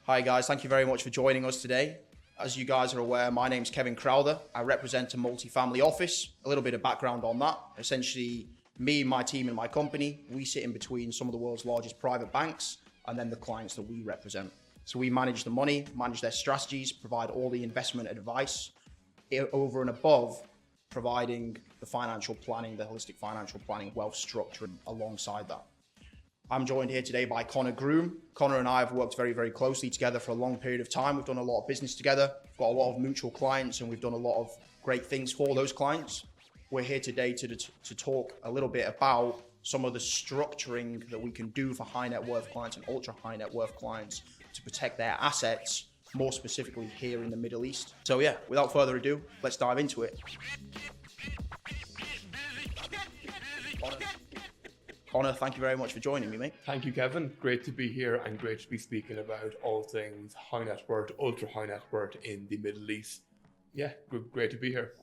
Hi guys, thank you very much for joining us today. As you guys are aware, my name's Kevin Crowther. I represent a multifamily office. A little bit of background on that. Essentially, me, my team and my company, we sit in between some of the world's largest private banks and then the clients that we represent. So we manage the money, manage their strategies, provide all the investment advice over and above providing the financial planning, the holistic financial planning, wealth structure alongside that. I'm joined here today by Conor Groome. Conor and I have worked very, very closely together for a long period of time. We've done a lot of business together. We've got a lot of mutual clients and we've done a lot of great things for those clients. We're here today to talk a little bit about some of the structuring that we can do for high net worth clients and ultra high net worth clients to protect their assets, more specifically here in the Middle East. So yeah, without further ado, let's dive into it. Conor, thank you very much for joining me, mate. Thank you, Kevin. Great to be here and great to be speaking about all things high net worth, ultra high net worth in the Middle East. Yeah, great to be here.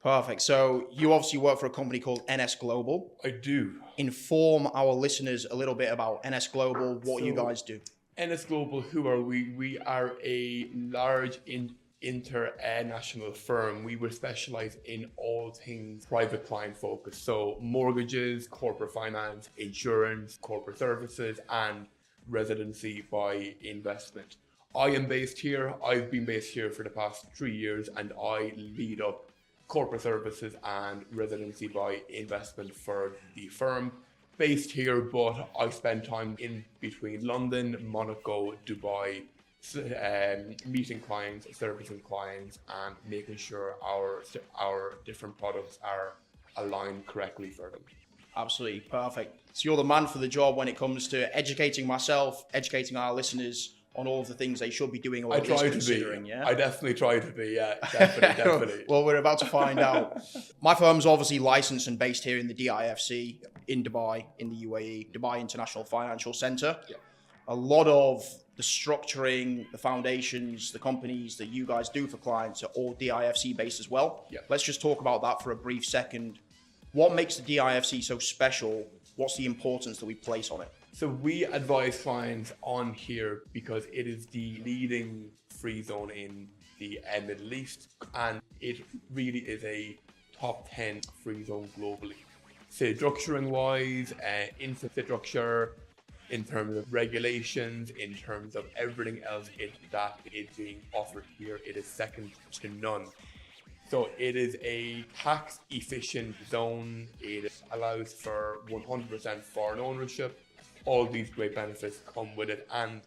Perfect. So you obviously work for a company called Enness Global. I do. Inform our listeners a little bit about Enness Global, what you guys do. Enness Global, who are we? We are a large international firm. We will specialize in all things private client focused. So mortgages, corporate finance, insurance, corporate services, and residency by investment. I am based here. I've been based here for the past 3 years and I lead up corporate services and residency by investment for the firm. Based here, but I spend time in between London, Monaco, Dubai, meeting clients, servicing clients, and making sure our different products are aligned correctly for them. Absolutely perfect. So you're the man for the job when it comes to educating myself, educating our listeners on all of the things they should be doing or at least considering. Yeah, I definitely try to be. Yeah, definitely. Well, we're about to find out. My firm's obviously licensed and based here in the DIFC in Dubai, in the UAE, Dubai International Financial Center. Yeah. A lot of the structuring, the foundations, the companies that you guys do for clients are all DIFC based as well. Yeah. Let's just talk about that for a brief second. What makes the DIFC so special? What's the importance that we place on it? So we advise clients on here because it is the leading free zone in the Middle East, and it really is a top 10 free zone globally. So structuring wise, infrastructure, in terms of regulations, in terms of everything else that is being offered here, it is second to none. So it is a tax efficient zone. It allows for 100% foreign ownership. All these great benefits come with it, and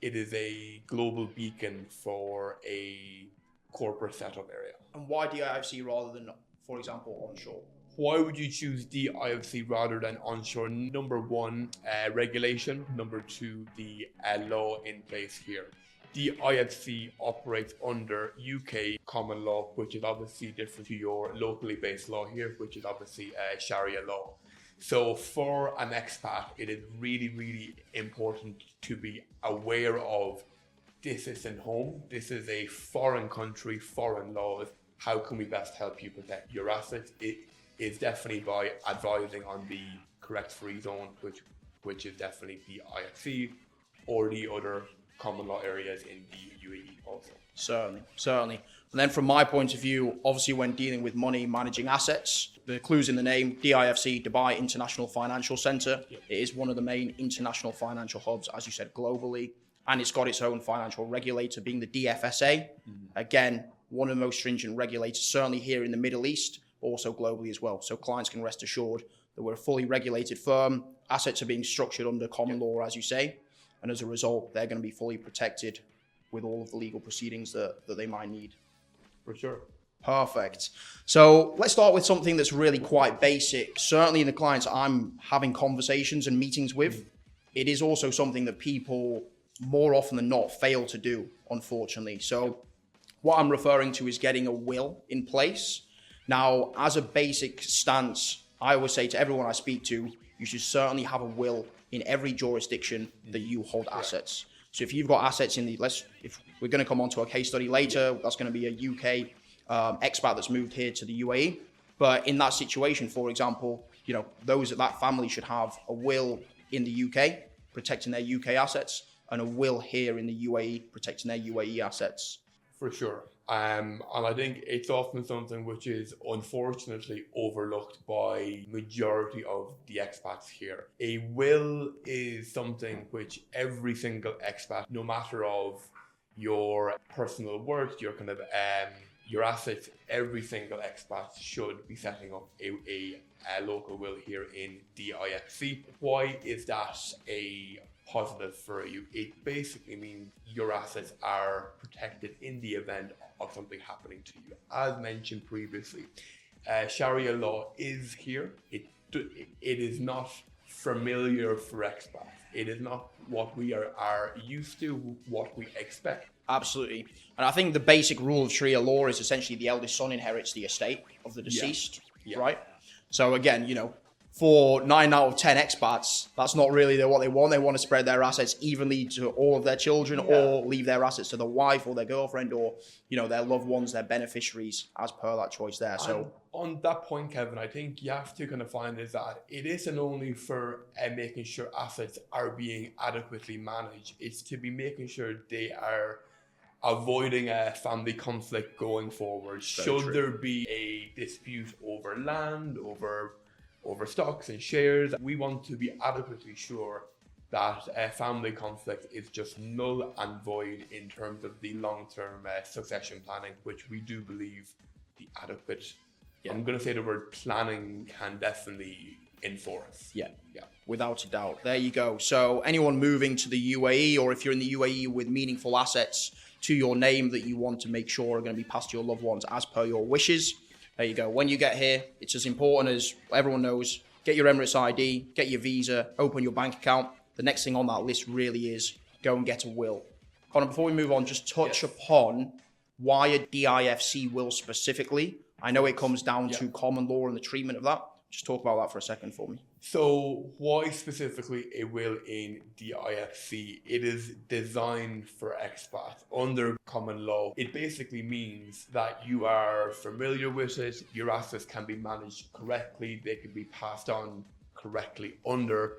it is a global beacon for a corporate setup area. And why DIFC rather than, for example, onshore? Why would you choose DIFC rather than onshore? Number one, regulation. Number two, the law in place here. DIFC operates under UK common law, which is obviously different to your locally based law here, which is obviously Sharia law. So for an expat, it is really, really important to be aware of this isn't home. This is a foreign country, foreign laws. How can we best help you protect your assets? It is definitely by advising on the correct free zone, which is definitely the IFC or the other common law areas in the UAE also. Certainly. And then from my point of view, obviously when dealing with money, managing assets, the clue's in the name, DIFC, Dubai International Financial Center. Yep. It is one of the main international financial hubs, as you said, globally. And it's got its own financial regulator being the DFSA. Again, one of the most stringent regulators, certainly here in the Middle East, also globally as well. So clients can rest assured that we're a fully regulated firm. Assets are being structured under common law, as you say. And as a result, they're going to be fully protected with all of the legal proceedings that they might need. For sure. Perfect. So let's start with something that's really quite basic. Certainly in the clients I'm having conversations and meetings with, it is also something that people more often than not fail to do, unfortunately. So what I'm referring to is getting a will in place. Now, as a basic stance, I always say to everyone I speak to, you should certainly have a will in every jurisdiction that you hold assets. So if you've got assets in if we're going to come on to a case study later, that's going to be a UK expat that's moved here to the UAE. But in that situation, for example, those that family should have a will in the UK, protecting their UK assets, and a will here in the UAE, protecting their UAE assets? For sure. And I think it's often something which is unfortunately overlooked by majority of the expats here. A will is something which every single expat, no matter of your personal worth, your kind of your assets, every single expat should be setting up a local will here in DIFC. Why is that a positive for you? It basically means your assets are protected in the event of something happening to you. As mentioned previously, Sharia law is here. It is not familiar for expats. It is not what we are used to, what we expect. Absolutely. And I think the basic rule of Sharia law is essentially the eldest son inherits the estate of the deceased, right? So again, for 9 out of 10 expats, that's not really what they want. They want to spread their assets evenly to all of their children, or leave their assets to the wife or their girlfriend, or their loved ones, their beneficiaries, as per that choice there. So on that point, Kevin, I think you have to kind of find is that it isn't only for making sure assets are being adequately managed. It's to be making sure they are avoiding a family conflict going forward. Should there be a dispute over land, over stocks and shares, we want to be adequately sure that a family conflict is just null and void in terms of the long-term succession planning, which we do believe the adequate, I'm going to say the word planning, can definitely enforce. Yeah, without a doubt. There you go. So anyone moving to the UAE, or if you're in the UAE with meaningful assets to your name that you want to make sure are going to be passed to your loved ones as per your wishes, there you go. When you get here, it's as important as everyone knows. Get your Emirates ID, get your visa, open your bank account. The next thing on that list really is go and get a will. Conor, before we move on, just touch upon why a DIFC will specifically. I know it comes down to common law and the treatment of that. Just talk about that for a second for me. So why specifically a will in DIFC? It is designed for expats. Under common law, it basically means that you are familiar with it, your assets can be managed correctly, they can be passed on correctly under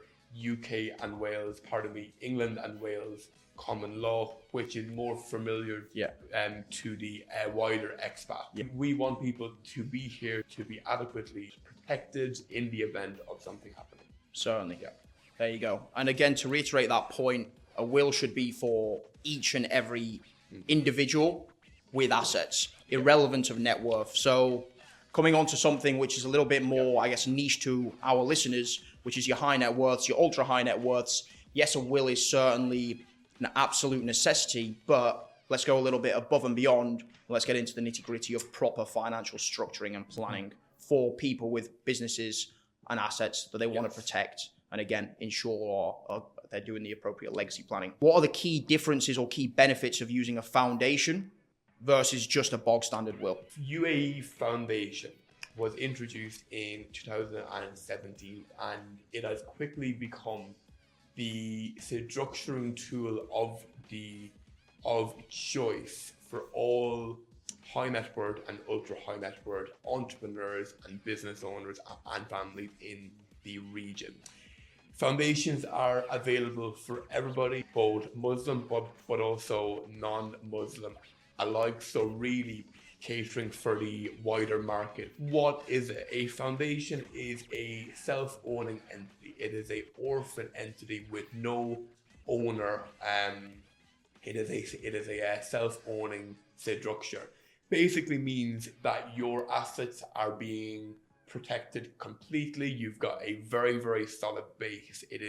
England and Wales common law, which is more familiar to the wider expat. We want people to be here to be adequately protected in the event of something happening. Certainly. There you go. And again, to reiterate that point, a will should be for each and every individual with assets, irrelevant of net worth. So coming on to something which is a little bit more, I guess, niche to our listeners, which is your high net worths, your ultra high net worths. Yes, a will is certainly an absolute necessity, but let's go a little bit above and beyond. Let's get into the nitty gritty of proper financial structuring and planning for people with businesses and assets that they want to protect, and again, ensure they're doing the appropriate legacy planning. What are the key differences or key benefits of using a foundation versus just a bog standard will? UAE Foundation was introduced in 2017, and it has quickly become the structuring tool of choice for all high net worth and ultra high net worth entrepreneurs and business owners and families in the region. Foundations are available for everybody, both Muslim but also non-Muslim alike, so really catering for the wider market. What is it? A foundation is a self-owning entity. It is a orphan entity with no owner. It is a self-owning structure. Basically means that your assets are being protected completely. You've got a very, very solid base. It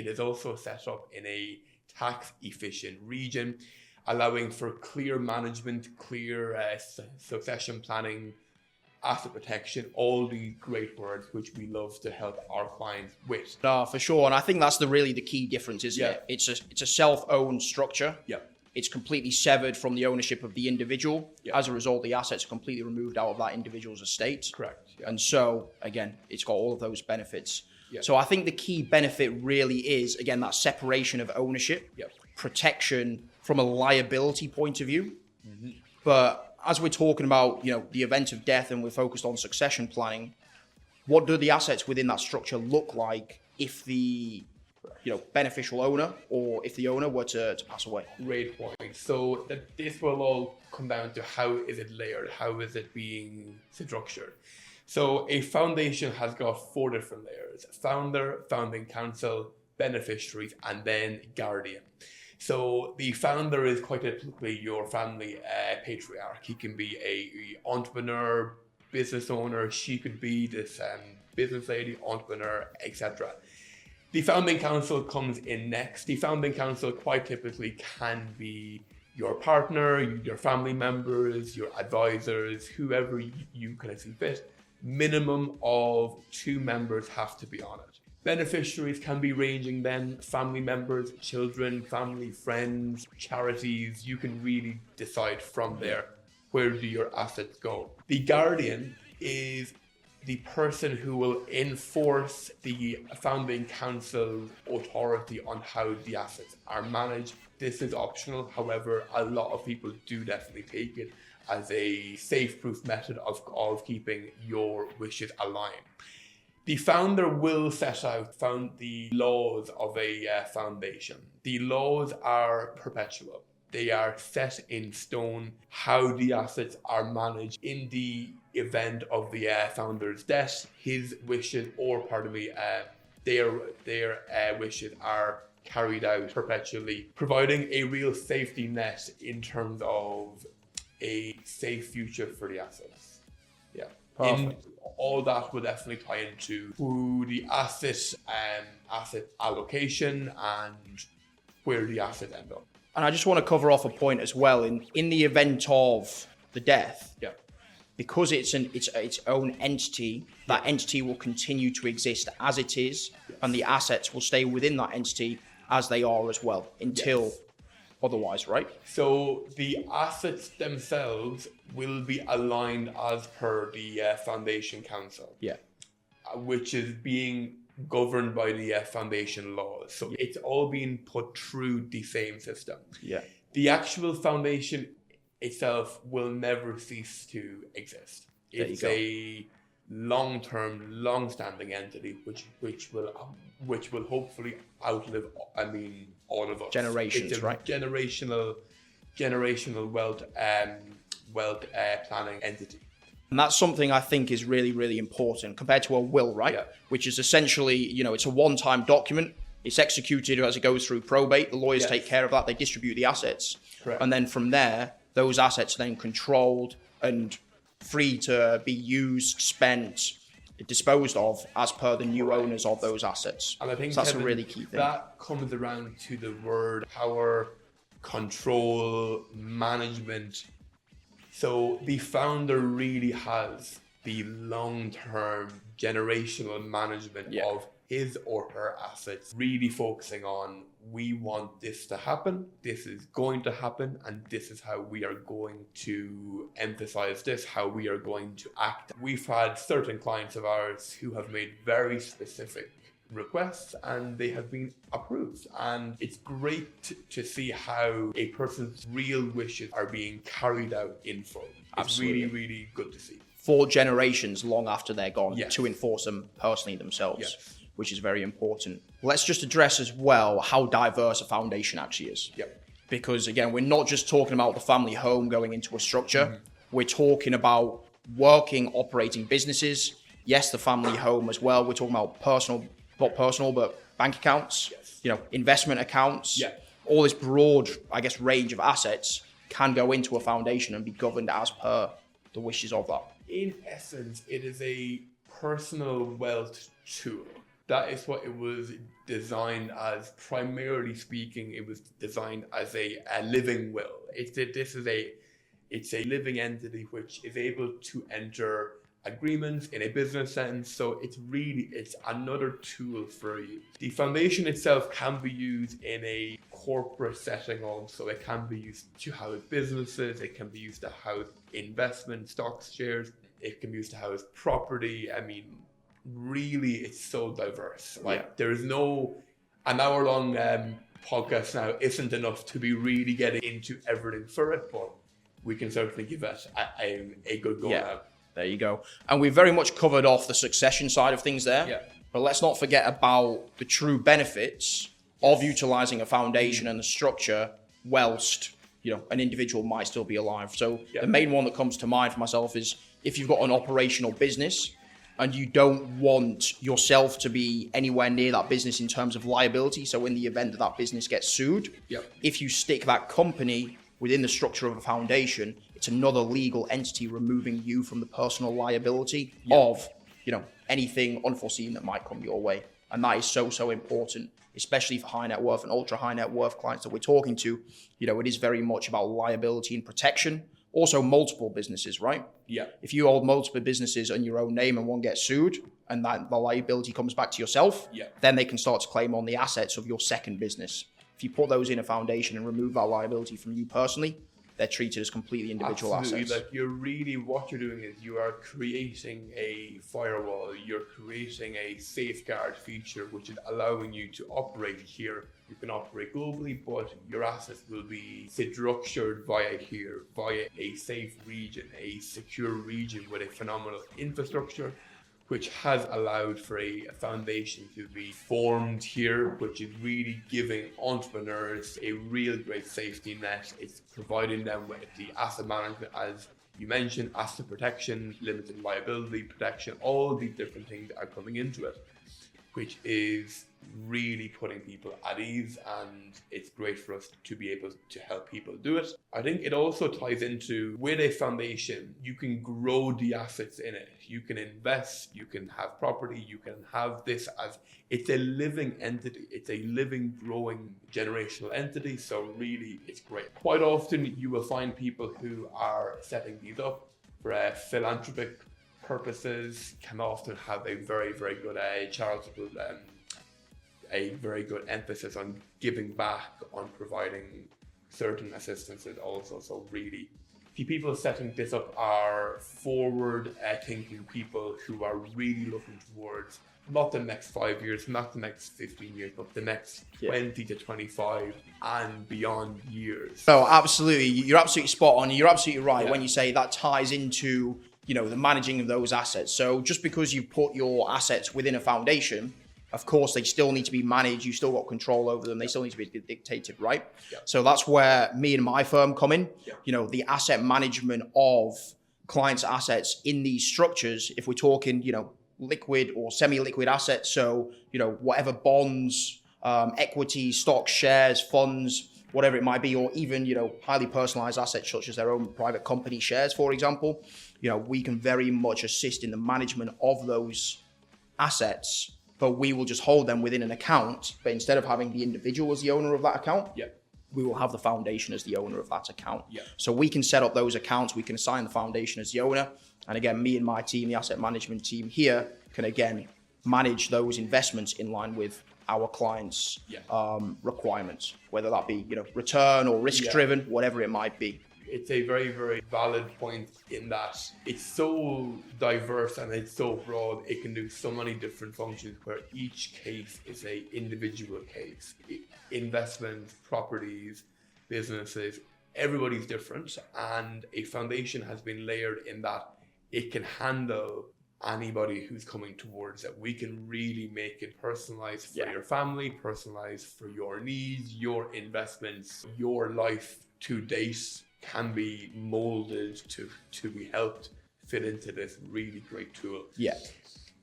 is also set up in a tax efficient region, allowing for clear management, clear succession planning, asset protection, all these great words which we love to help our clients with. For sure. And I think that's really the key difference, isn't it? It's a self-owned structure. It's completely severed from the ownership of the individual. As a result, the assets are completely removed out of that individual's estate. Correct. And so, again, it's got all of those benefits. So I think the key benefit really is, again, that separation of ownership, protection from a liability point of view. But as we're talking about, the event of death and we're focused on succession planning, what do the assets within that structure look like if the beneficial owner, or if the owner were to pass away? Great point. So this will all come down to how is it layered? How is it being structured? So a foundation has got 4 different layers: founder, founding council, beneficiaries, and then guardian. So the founder is quite typically your family patriarch. He can be a entrepreneur, business owner. She could be this business lady, entrepreneur, etc. The founding council comes in next. The founding council quite typically can be your partner, your family members, your advisors, whoever you can see fit. Minimum of 2 members have to be on it. Beneficiaries can be ranging then family members, children, family, friends, charities. You can really decide from there, where do your assets go. The guardian is the person who will enforce the founding council's authority on how the assets are managed. This is optional. However, a lot of people do definitely take it as a safe-proof method of keeping your wishes aligned. The founder will set out the laws of a foundation. The laws are perpetual. They are set in stone how the assets are managed in the event of the founder's death. His wishes, their wishes are carried out perpetually, providing a real safety net in terms of a safe future for the assets. Yeah. Perfect. All that will definitely tie into who the asset allocation and where the assets end up. And I just want to cover off a point as well. In the event of the death, Yeah. because it's its own entity, that entity will continue to exist as it is, and the assets will stay within that entity as they are as well until otherwise, right? So the assets themselves will be aligned as per the foundation council, which is being governed by the foundation laws. So it's all being put through the same system. Yeah. The actual foundation itself will never cease to exist. It's a long-term, long-standing entity which will hopefully outlive all of us. Generations, it's a right? Generational wealth planning entity. And that's something I think is really, really important compared to a will, right? Yeah. Which is essentially, it's a one-time document. It's executed as it goes through probate. The lawyers take care of that. They distribute the assets. Correct. And then from there, those assets are then controlled and free to be used, spent, disposed of as per the new owners of those assets. And I think so that's Kevin, a really key thing. That comes around to the word power, control, management. So the founder really has the long-term generational management of his or her assets, really focusing on, we want this to happen, this is going to happen, and this is how we are going to emphasize this, how we are going to act. We've had certain clients of ours who have made very specific requests and they have been approved, and it's great to see how a person's real wishes are being carried out in full. It's really, really good to see. For generations long after they're gone, to enforce them personally themselves, which is very important. Let's just address as well how diverse a foundation actually is. Because again, we're not just talking about the family home going into a structure. We're talking about working, operating businesses. Yes, the family home as well. We're talking about not personal, but bank accounts, investment accounts. All this broad, range of assets can go into a foundation and be governed as per the wishes of that. In essence, it is a personal wealth tool. That is what it was designed as. Primarily speaking, it was designed as a living will. It's a living entity which is able to enter agreements in a business sense. So it's another tool for you. The foundation itself can be used in a corporate setting also. It can be used to house businesses. It can be used to house investment, stocks, shares. It can be used to house property. Really, it's so diverse. There is an hour-long podcast now isn't enough to be really getting into everything for it, but we can certainly give it a good go now. There you go. And we've very much covered off the succession side of things there. But let's not forget about the true benefits of utilizing a foundation and the structure whilst, an individual might still be alive. So the main one that comes to mind for myself is if you've got an operational business and you don't want yourself to be anywhere near that business in terms of liability. So in the event that business gets sued, if you stick that company within the structure of a foundation, it's another legal entity removing you from the personal liability of, anything unforeseen that might come your way. And that is so important, especially for high net worth and ultra high net worth clients that we're talking to. It is very much about liability and protection. Also multiple businesses, right? Yeah. If you hold multiple businesses in your own name and one gets sued and that the liability comes back to yourself, then they can start to claim on the assets of your second business. If you put those in a foundation and remove that liability from you personally, they're treated as completely individual assets. Like what you're doing is you are creating a firewall, you're creating a safeguard feature, which is allowing you to operate here. You can operate globally, but your assets will be structured via a safe region, a secure region with a phenomenal infrastructure, which has allowed for a foundation to be formed here, which is really giving entrepreneurs a real great safety net. It's providing them with the asset management, as you mentioned, asset protection, limited liability protection, all these different things are coming into it, which is really putting people at ease, and it's great for us to be able to help people do it. I think it also ties into, with a foundation, you can grow the assets in it. You can invest, you can have property, you can have this as, it's a living entity. It's a living, growing generational entity. So really, it's great. Quite often you will find people who are setting these up for philanthropic purposes, can often have a very, very good charitable a very good emphasis on giving back, on providing certain assistances also. So really, the people setting this up are forward thinking people who are really looking towards not the next 5 years, not the next 15 years, but the next 20 to 25 and beyond years. So absolutely, you're absolutely spot on. You're absolutely right when you say that ties into, the managing of those assets. So just because you put your assets within a foundation, of course, they still need to be managed. You still got control over them. They still need to be dictated, right? So that's where me and my firm come in. The asset management of clients' assets in these structures, if we're talking, liquid or semi-liquid assets. So, whatever bonds, equity, stocks, shares, funds, whatever it might be, or even, highly personalized assets such as their own private company shares, for example, we can very much assist in the management of those assets, but we will just hold them within an account. But instead of having the individual as the owner of that account, we will have the foundation as the owner of that account. So we can set up those accounts. We can assign the foundation as the owner. And again, me and my team, the asset management team here, can again manage those investments in line with our clients' requirements, whether that be return or risk driven, whatever it might be. It's a very, very valid point in that it's so diverse and it's so broad. It can do so many different functions where each case is a individual case. Investments, properties, businesses, everybody's different, and a foundation has been layered in that it can handle anybody who's coming towards it. We can really make it personalized for your family, personalized for your needs, your investments, your life to date can be molded to be helped fit into this really great tool.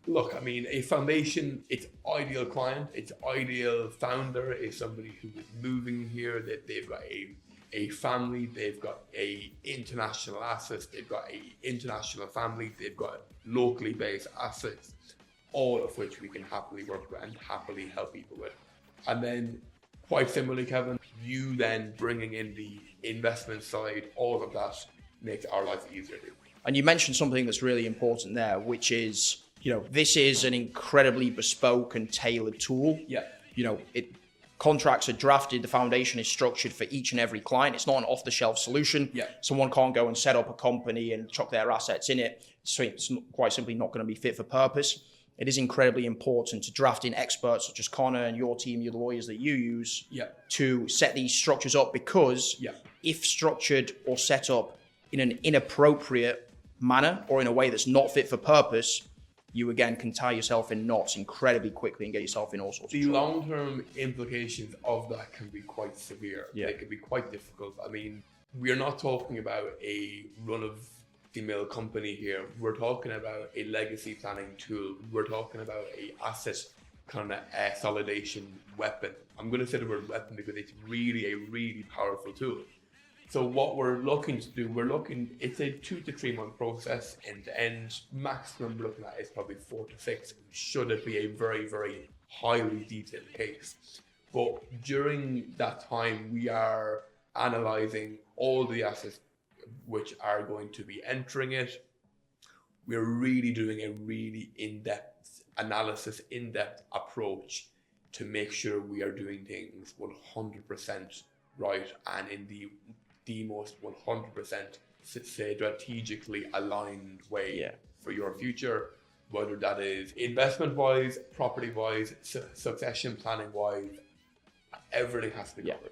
Look, I mean, a foundation, its ideal client, its ideal founder is somebody who is moving here, that they've got a family, they've got a international assets, they've got a international family, they've got locally based assets, all of which we can happily work with and happily help people with. And then quite similarly, Kevin, you then bringing in the investment side, all of that makes our life easier. And you mentioned something that's really important there, which is, this is an incredibly bespoke and tailored tool. Contracts are drafted, the foundation is structured for each and every client. It's not an off-the-shelf solution. Someone can't go and set up a company and chuck their assets in it. So it's quite simply not going to be fit for purpose. It is incredibly important to draft in experts such as Conor and your team, your lawyers that you use, to set these structures up, because if structured or set up in an inappropriate manner or in a way that's not fit for purpose, you again can tie yourself in knots incredibly quickly and get yourself in all sorts of The trouble. long-term implications of that can be quite severe. Yeah. They can be quite difficult. I mean, we're not talking about a run-of-the-mill company here. We're talking about a legacy planning tool. We're talking about a asset kind of consolidation weapon. I'm going to say the word weapon because it's really a really powerful tool. So what we're looking to do, it's a 2 to 3 month process, end to end. Maximum we're looking at is probably 4 to 6, should it be a very, very highly detailed case. But during that time, we are analysing all the assets which are going to be entering it. We're really doing a really in-depth analysis, in-depth approach to make sure we are doing things 100% right and in the most 100% strategically aligned way for your future, whether that is investment-wise, property-wise, succession planning-wise, everything has to be covered.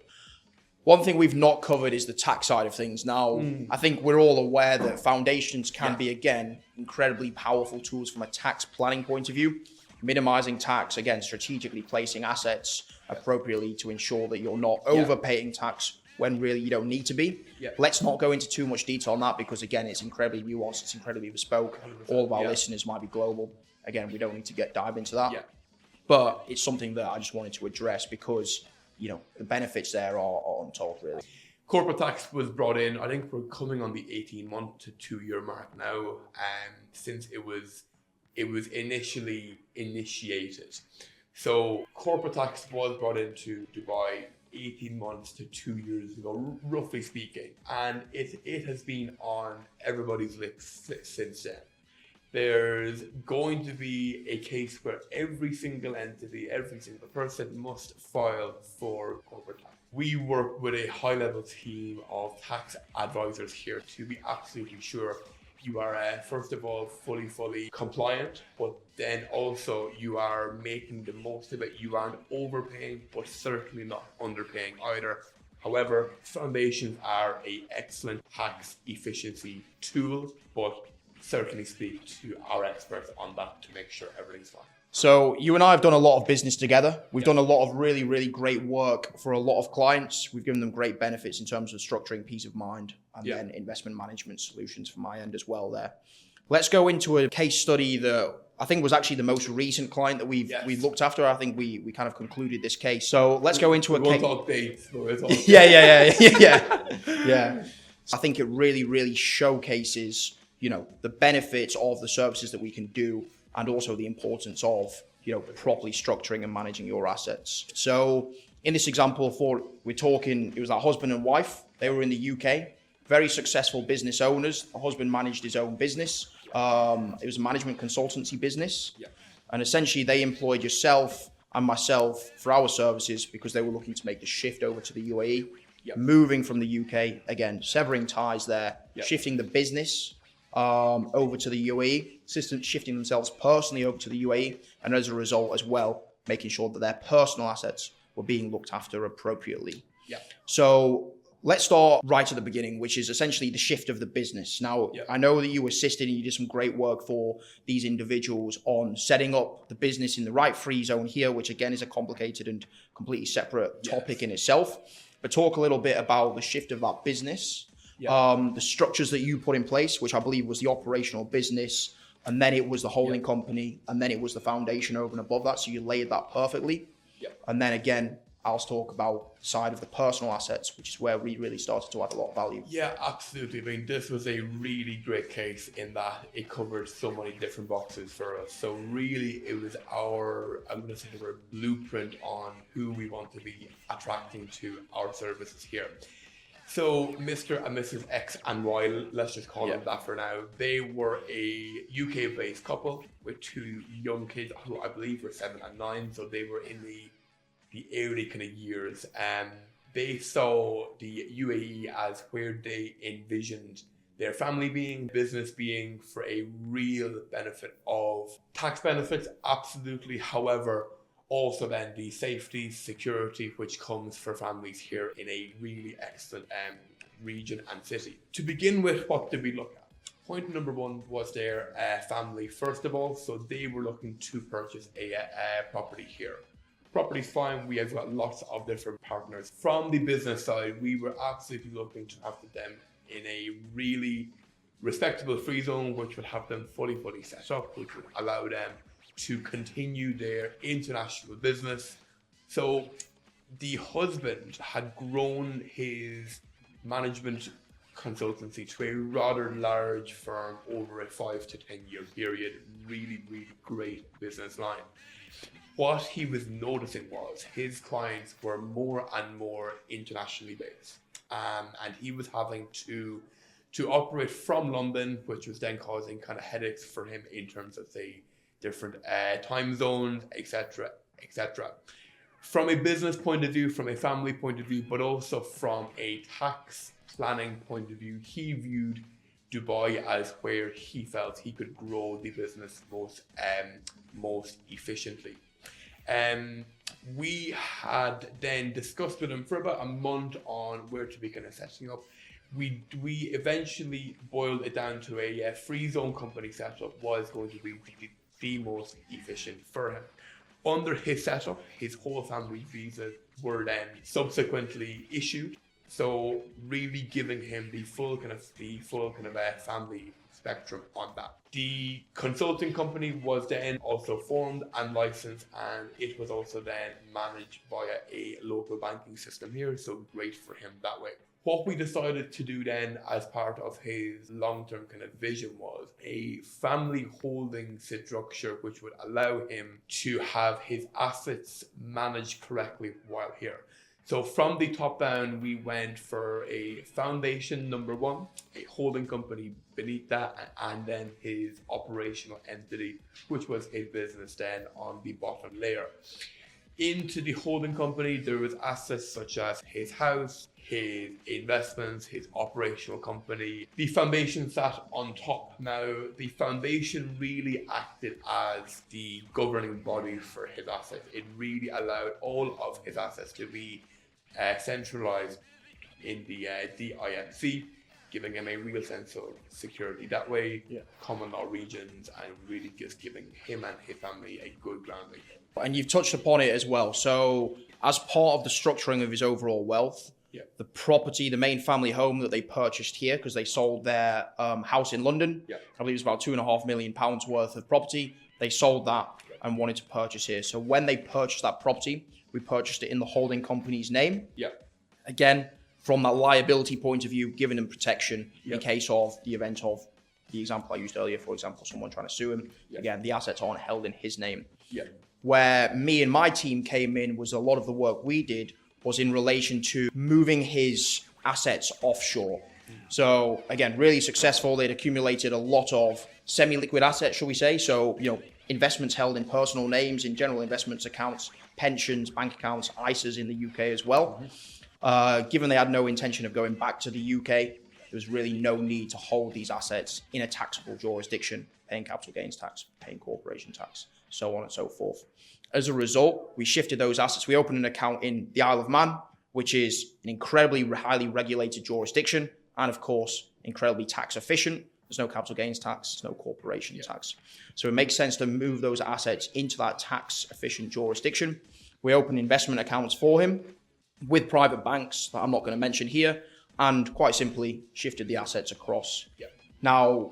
One thing we've not covered is the tax side of things. Now, I think we're all aware that foundations can be, again, incredibly powerful tools from a tax planning point of view. Minimizing tax, again, strategically placing assets appropriately to ensure that you're not overpaying tax when really you don't need to be. Let's not go into too much detail on that because, again, it's incredibly nuanced, it's incredibly bespoke. All of our listeners might be global. Again, we don't need to dive into that. But it's something that I just wanted to address because, you know, the benefits there are untold, really. Corporate tax was brought in, I think we're coming on the 18-month to 2-year mark now, since it was initially initiated. So corporate tax was brought into Dubai 18 months to 2 years ago, roughly speaking, and it has been on everybody's lips since then. There's going to be a case where every single entity, every single person must file for corporate tax. We work with a high-level team of tax advisors here to be absolutely sure you are, first of all, fully compliant, but then also you are making the most of it. You aren't overpaying, but certainly not underpaying either. However, foundations are an excellent tax efficiency tool, but certainly speak to our experts on that to make sure everything's fine. So you and I have done a lot of business together. We've done a lot of really, really great work for a lot of clients. We've given them great benefits in terms of structuring peace of mind and then investment management solutions from my end as well there. Let's go into a case study that I think was actually the most recent client that we've looked after. I think we kind of concluded this case. So let's go into a case. We'll talk dates. Yeah. I think it really, really showcases, you know, the benefits of the services that we can do and also the importance of, you know, properly structuring and managing your assets. So in this example, it was our husband and wife. They were in the UK, very successful business owners. The husband managed his own business. It was a management consultancy business. And essentially they employed yourself and myself for our services because they were looking to make the shift over to the UAE, moving from the UK, again, severing ties there, shifting the business over to the UAE, assistants shifting themselves personally over to the UAE, and as a result as well, making sure that their personal assets were being looked after appropriately. So let's start right at the beginning, which is essentially the shift of the business. Now, I know that you assisted and you did some great work for these individuals on setting up the business in the right free zone here, which again is a complicated and completely separate topic in itself. But talk a little bit about the shift of that business. The structures that you put in place, which I believe was the operational business, and then it was the holding company, and then it was the foundation over and above that. So you laid that perfectly. And then again, I'll talk about the side of the personal assets, which is where we really started to add a lot of value. Yeah, absolutely. I mean, this was a really great case in that it covered so many different boxes for us. So really, it was I'm going to say the word blueprint on who we want to be attracting to our services here. So Mr. and Mrs. X and Y, let's just call them that for now. They were a UK-based couple with 2 young kids who I believe were 7 and 9. So they were in the early kind of years. They saw the UAE as where they envisioned their family being, business being, for a real benefit of tax benefits, absolutely. However, also then the safety, security, which comes for families here in a really excellent region and city. To begin with, what did we look at? Point number one was their family, first of all. So they were looking to purchase a property here. Property's fine. We have got lots of different partners. From the business side, we were absolutely looking to have them in a really respectable free zone, which would have them fully set up, which would allow them to continue their international business. So the husband had grown his management consultancy to a rather large firm over a 5 to 10 year period. Really great business line. What he was noticing was his clients were more and more internationally based, and he was having to operate from London, which was then causing kind of headaches for him in terms of the different time zones, etc. From a business point of view, from a family point of view, but also from a tax planning point of view, he viewed Dubai as where he felt he could grow the business most efficiently. We had then discussed with him for about a month on where to begin setting up. We eventually boiled it down to a free zone company setup was going to be the most efficient for him. Under his setup, his whole family visas were then subsequently issued. So really giving him the full kind of family spectrum on that. The consulting company was then also formed and licensed, and it was also then managed via a local banking system here. So great for him that way. What we decided to do then as part of his long-term kind of vision was a family holding structure which would allow him to have his assets managed correctly while here. So from the top down, we went for a foundation, number one, a holding company beneath that, and then his operational entity, which was a business then on the bottom layer. Into the holding company, there was assets such as his house, his investments, his operational company. The foundation sat on top. Now, the foundation really acted as the governing body for his assets. It really allowed all of his assets to be centralized in the IMC, giving him a real sense of security that way, common law regions, and really just giving him and his family a good grounding. And you've touched upon it as well. So as part of the structuring of his overall wealth, the property, the main family home that they purchased here, because they sold their house in London, I believe it was about £2.5 million worth of property. They sold that and wanted to purchase here. So when they purchased that property, we purchased it in the holding company's name. Again, from that liability point of view, giving them protection in case of the event of the example I used earlier, for example, someone trying to sue him. Again, the assets aren't held in his name. Where me and my team came in was a lot of the work we did was in relation to moving his assets offshore. So again, really successful. They'd accumulated a lot of semi-liquid assets, shall we say. So, investments held in personal names, in general investments accounts, pensions, bank accounts, ISAs in the UK as well. Given they had no intention of going back to the UK, there was really no need to hold these assets in a taxable jurisdiction, paying capital gains tax, paying corporation tax, so on and so forth. As a result, we shifted those assets. We opened an account in the Isle of Man, which is an incredibly highly regulated jurisdiction, and of course, incredibly tax efficient. There's no capital gains tax, there's no corporation tax. So it makes sense to move those assets into that tax efficient jurisdiction. We opened investment accounts for him with private banks that I'm not going to mention here, and quite simply shifted the assets across. Now,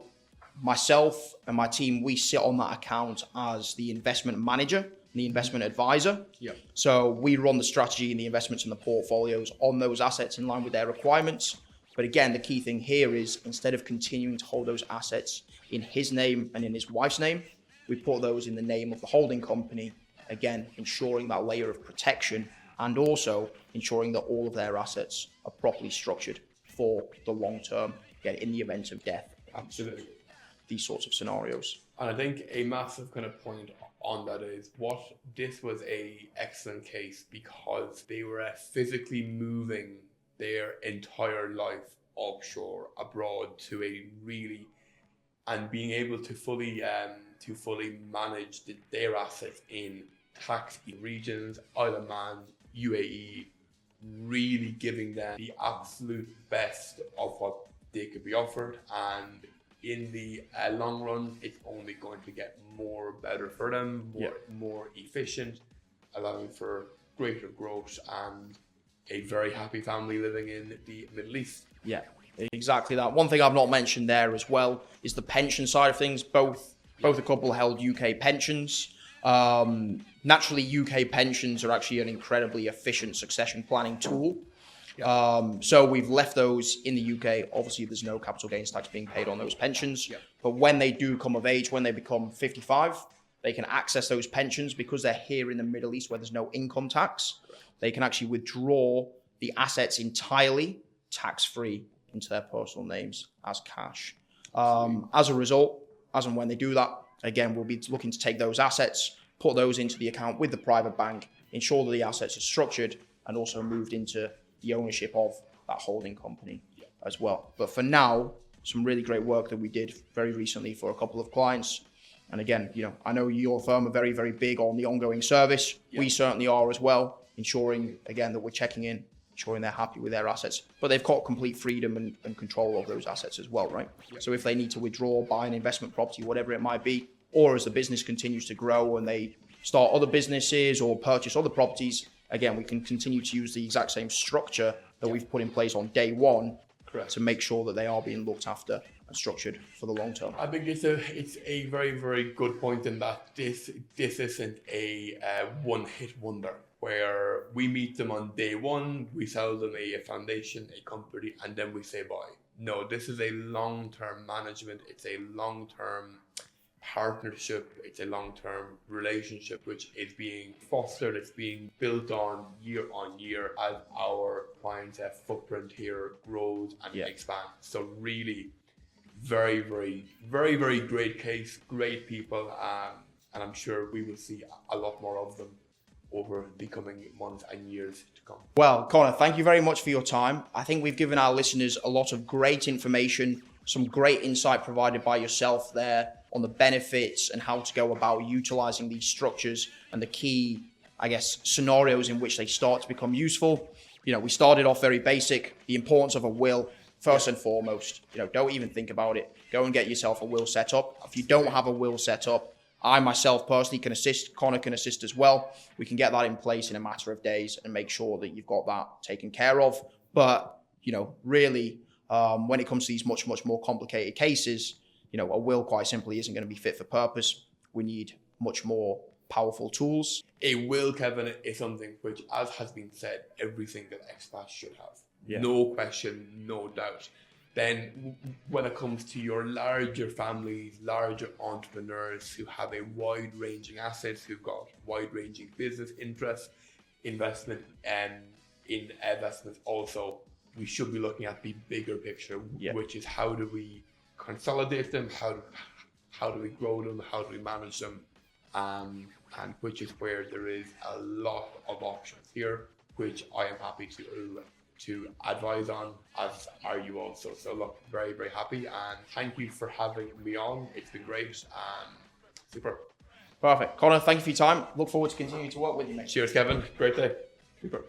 myself and my team, we sit on that account as the investment manager, the investment advisor. So we run the strategy and the investments in the portfolios on those assets in line with their requirements. But again, the key thing here is instead of continuing to hold those assets in his name and in his wife's name, we put those in the name of the holding company, again, ensuring that layer of protection and also ensuring that all of their assets are properly structured for the long term, again, in the event of death. Absolutely. These sorts of scenarios. And I think a massive kind of point on that is this was a excellent case because they were physically moving their entire life offshore abroad to a really, and being able to fully manage their assets in tax regions, Isle of Man, UAE, really giving them the absolute best of what they could be offered and in the long run, it's only going to get better for them, more efficient, allowing for greater growth and a very happy family living in the Middle East. Yeah, exactly that. One thing I've not mentioned there as well is the pension side of things. Both the couple held UK pensions. Naturally, UK pensions are actually an incredibly efficient succession planning tool. So we've left those in the UK. Obviously, there's no capital gains tax being paid on those pensions. But when they do come of age, when they become 55, they can access those pensions because they're here in the Middle East where there's no income tax. They can actually withdraw the assets entirely tax-free into their personal names as cash. As a result, as and when they do that, again, we'll be looking to take those assets, put those into the account with the private bank, ensure that the assets are structured and also moved into the ownership of that holding company as well. But for now, some really great work that we did very recently for a couple of clients. And again, I know your firm are very, very big on the ongoing service. We certainly are as well, ensuring, again, that we're checking in, ensuring they're happy with their assets. But they've got complete freedom and control of those assets as well, right? So if they need to withdraw, buy an investment property, whatever it might be, or as the business continues to grow and they start other businesses or purchase other properties, again, we can continue to use the exact same structure that we've put in place on day one to make sure that they are being looked after and structured for the long term. I think it's a very, very good point in that this isn't a one-hit wonder where we meet them on day one, we sell them a foundation, a company, and then we say bye. No, this is a long-term management. It's a long-term partnership. It's a long-term relationship which is being fostered. It's being built on year as our clients' footprint here grows and expands. So really, very, very, very, very great case, great people, and I'm sure we will see a lot more of them over the coming months and years to come. Well, Conor, thank you very much for your time. I think we've given our listeners a lot of great information, some great insight provided by yourself there on the benefits and how to go about utilizing these structures and the key, scenarios in which they start to become useful. We started off very basic, the importance of a will. First and foremost, don't even think about it. Go and get yourself a will set up. If you don't have a will set up, I myself personally can assist, Conor can assist as well. We can get that in place in a matter of days and make sure that you've got that taken care of. But, really, when it comes to these much, much more complicated cases, a will quite simply isn't going to be fit for purpose. We need much more powerful tools. A will, Kevin, is something which, as has been said, every single expat should have. Yeah. No question, no doubt. Then when it comes to your larger families, larger entrepreneurs who have a wide-ranging assets, who've got wide-ranging business interests, investment in investments also, we should be looking at the bigger picture, which is how do we consolidate them, how do we grow them, how do we manage them, and which is where there is a lot of options here, which I am happy to advise on, as are you also. So look, very, very happy, and thank you for having me on. It's been great. Super. Perfect. Conor, thank you for your time. Look forward to continuing to work with you, mate. Cheers, Kevin. Great day. Super.